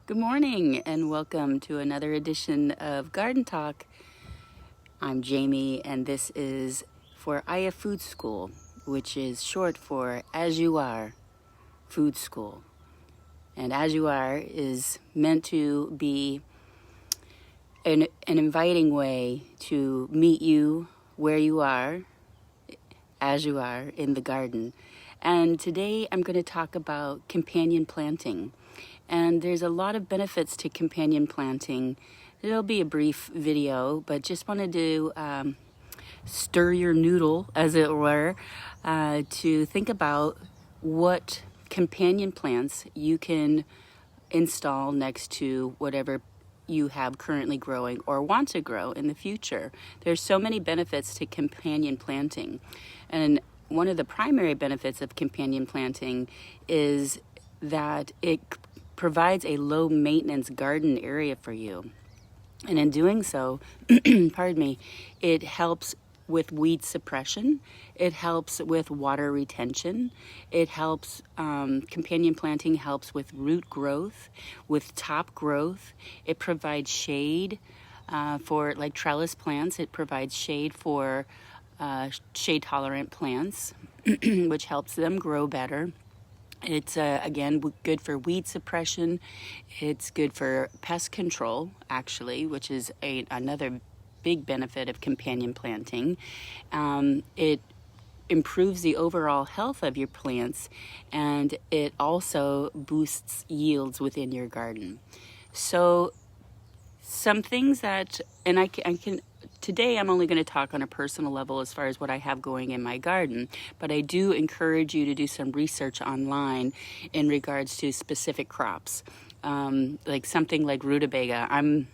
Good morning and welcome to another edition of Garden Talk. I'm Jamie and this is for Aya Food School, which is short for As You Are Food School. And As You Are is meant to be an inviting way to meet you where you are, as you are in the garden. And today I'm going to talk about companion planting. And there's a lot of benefits to companion planting. It'll be a brief video, but just wanted to stir your noodle, as it were, to think about what companion plants you can install next to whatever you have currently growing or want to grow in the future. There's so many benefits to companion planting. And one of the primary benefits of companion planting is that it provides a low maintenance garden area for you. And in doing so, pardon me, it helps with weed suppression, it helps with water retention, it helps, companion planting helps with root growth, with top growth, it provides shade for like trellis plants, it provides shade for shade tolerant plants, which helps them grow better. It's, again, good for weed suppression. It's good for pest control, actually, which is another big benefit of companion planting. It improves the overall health of your plants, and it also boosts yields within your garden. So some things that, and I can today I'm only going to talk on a personal level as far as what I have going in my garden, but I do encourage you to do some research online in regards to specific crops, like something like rutabaga. I'm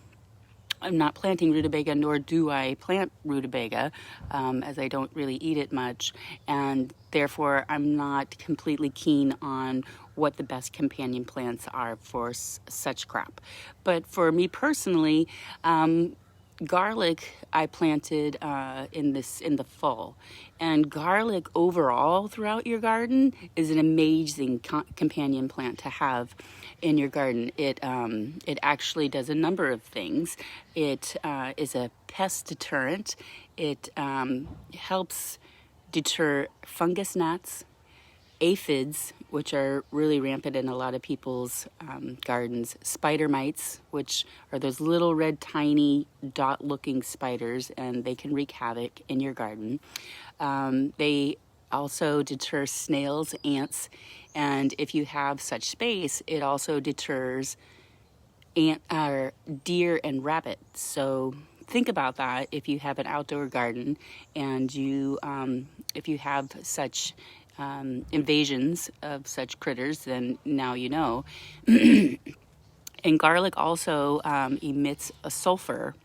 not planting rutabaga, nor do I plant rutabaga, as I don't really eat it much, and therefore I'm not completely keen on what the best companion plants are for such crop. But for me personally, garlic I planted in the fall, and garlic overall throughout your garden is an amazing companion plant to have in your garden. It actually does a number of things. It is a pest deterrent. It helps deter fungus gnats, aphids, which are really rampant in a lot of people's gardens, spider mites, which are those little red tiny dot looking spiders, and they can wreak havoc in your garden. They also deter snails, ants, and if you have such space, it also deters deer and rabbits. So think about that if you have an outdoor garden and if you have such invasions of such critters, then now you know. And garlic also emits a sulfur,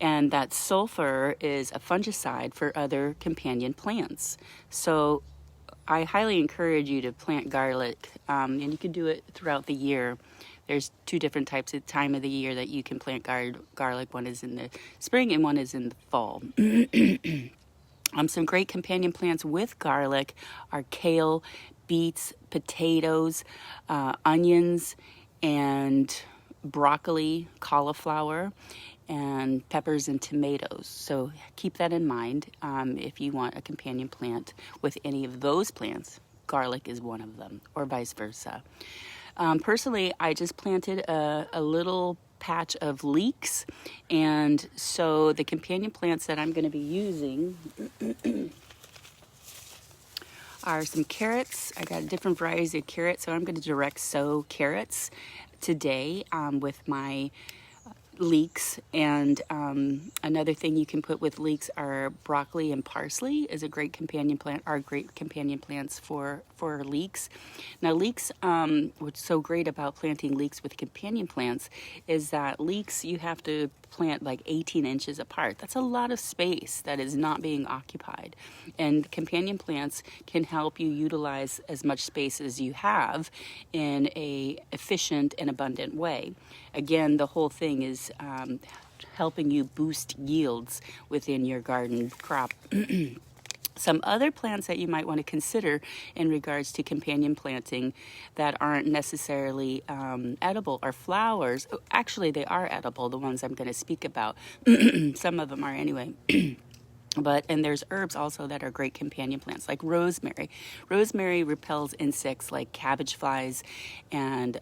and that sulfur is a fungicide for other companion plants. So I highly encourage you to plant garlic, and you can do it throughout the year. There's two different types of time of the year that you can plant garlic. One is in the spring and one is in the fall. Some great companion plants with garlic are kale, beets, potatoes, onions, and broccoli, cauliflower, and peppers and tomatoes. So keep that in mind if you want a companion plant with any of those plants. Garlic is one of them, or vice versa. Personally, I just planted a little patch of leeks, and so the companion plants that I'm going to be using are some carrots. I got a different variety of carrots, so I'm going to direct sow carrots today with my leeks. And another thing you can put with leeks are broccoli and parsley is a great companion plant, are great companion plants for leeks. Now leeks, what's so great about planting leeks with companion plants is that leeks you have to plant like 18 inches apart. That's a lot of space that is not being occupied. And companion plants can help you utilize as much space as you have in a efficient and abundant way. Again, the whole thing is helping you boost yields within your garden crop. Some other plants that you might want to consider in regards to companion planting that aren't necessarily edible are flowers. Actually, they are edible, the ones I'm going to speak about. Some of them are anyway. And there's herbs also that are great companion plants, like rosemary. Rosemary repels insects like cabbage flies and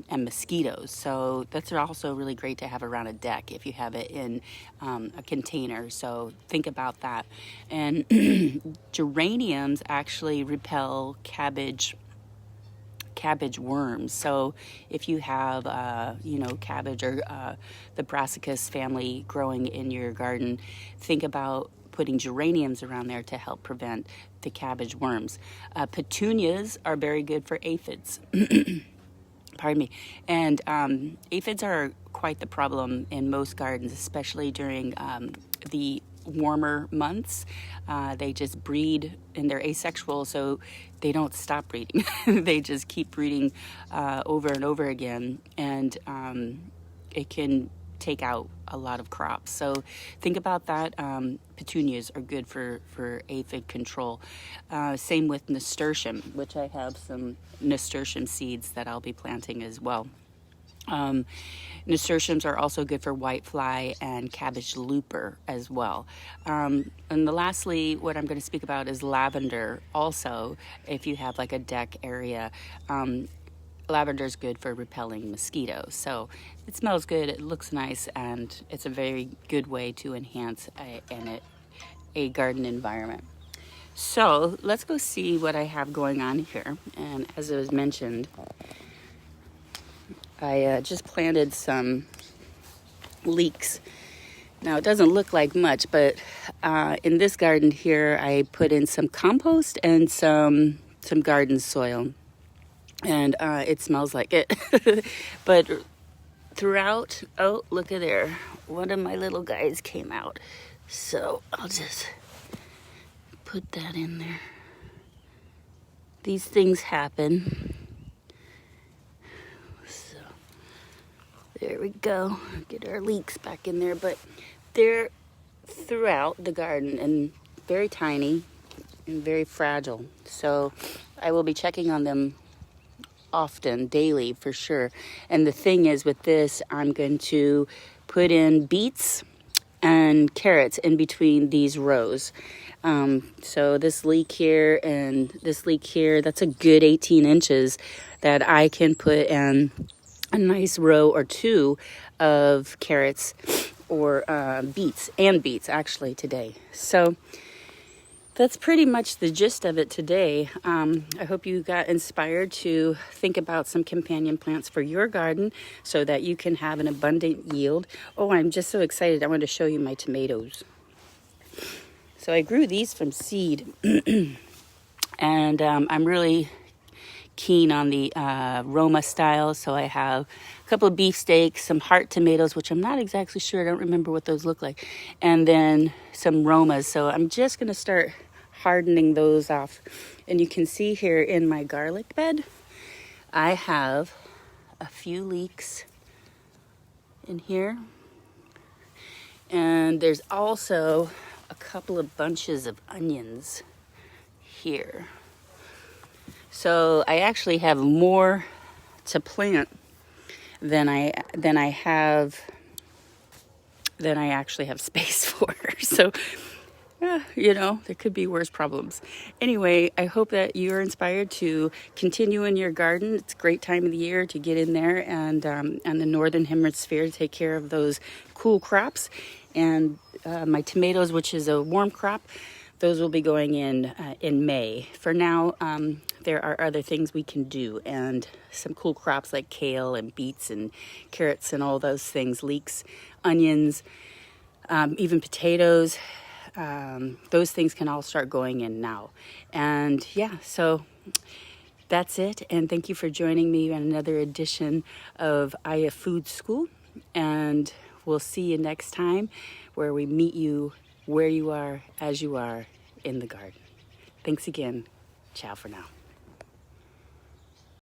mosquitoes. So that's also really great to have around a deck if you have it in a container. So think about that. And geraniums actually repel cabbage worms. So if you have, cabbage or the brassicas family growing in your garden, think about putting geraniums around there to help prevent the cabbage worms. Petunias are very good for aphids. Pardon me. And aphids are quite the problem in most gardens, especially during the warmer months. They just breed, and they're asexual, so they don't stop breeding. They just keep breeding over and over again, and it can take out a lot of crops. So think about that. Petunias are good for aphid control. Same with nasturtium, which I have some nasturtium seeds that I'll be planting as well. Nasturtiums are also good for whitefly and cabbage looper as well. And lastly, what I'm going to speak about is lavender. Also, if you have like a deck area, lavender is good for repelling mosquitoes. So it smells good, it looks nice, and it's a very good way to enhance a garden environment. So let's go see what I have going on here. And as it was mentioned, I just planted some leeks. Now it doesn't look like much, but in this garden here, I put in some compost and some garden soil. And it smells like it. But throughout, oh, look at there. One of my little guys came out. So I'll just put that in there. These things happen. So there we go. Get our leeks back in there. But they're throughout the garden and very tiny and very fragile. So I will be checking on them often, daily for sure. And the thing is with this, I'm going to put in beets and carrots in between these rows. So this leek here and this leek here, that's a good 18 inches that I can put in a nice row or two of carrots or beets actually today. So that's pretty much the gist of it today. I hope you got inspired to think about some companion plants for your garden so that you can have an abundant yield. Oh, I'm just so excited. I want to show you my tomatoes. So I grew these from seed, and I'm really keen on the Roma style. So I have a couple of beefsteaks, some heart tomatoes, which I'm not exactly sure. I don't remember what those look like. And then some Romas. So I'm just going to start hardening those off. And you can see here in my garlic bed, I have a few leeks in here. And there's also a couple of bunches of onions here. So I actually have more to plant than I actually have space for. So, there could be worse problems. Anyway, I hope that you're inspired to continue in your garden. It's a great time of the year to get in there and the northern hemisphere to take care of those cool crops. And my tomatoes, which is a warm crop, those will be going in May. For now, there are other things we can do, and some cool crops like kale and beets and carrots and all those things, leeks, onions, even potatoes. Those things can all start going in now. And so that's it. And thank you for joining me on another edition of Aya Food School. And we'll see you next time, where we meet you where you are, as you are in the garden. Thanks again. Ciao for now.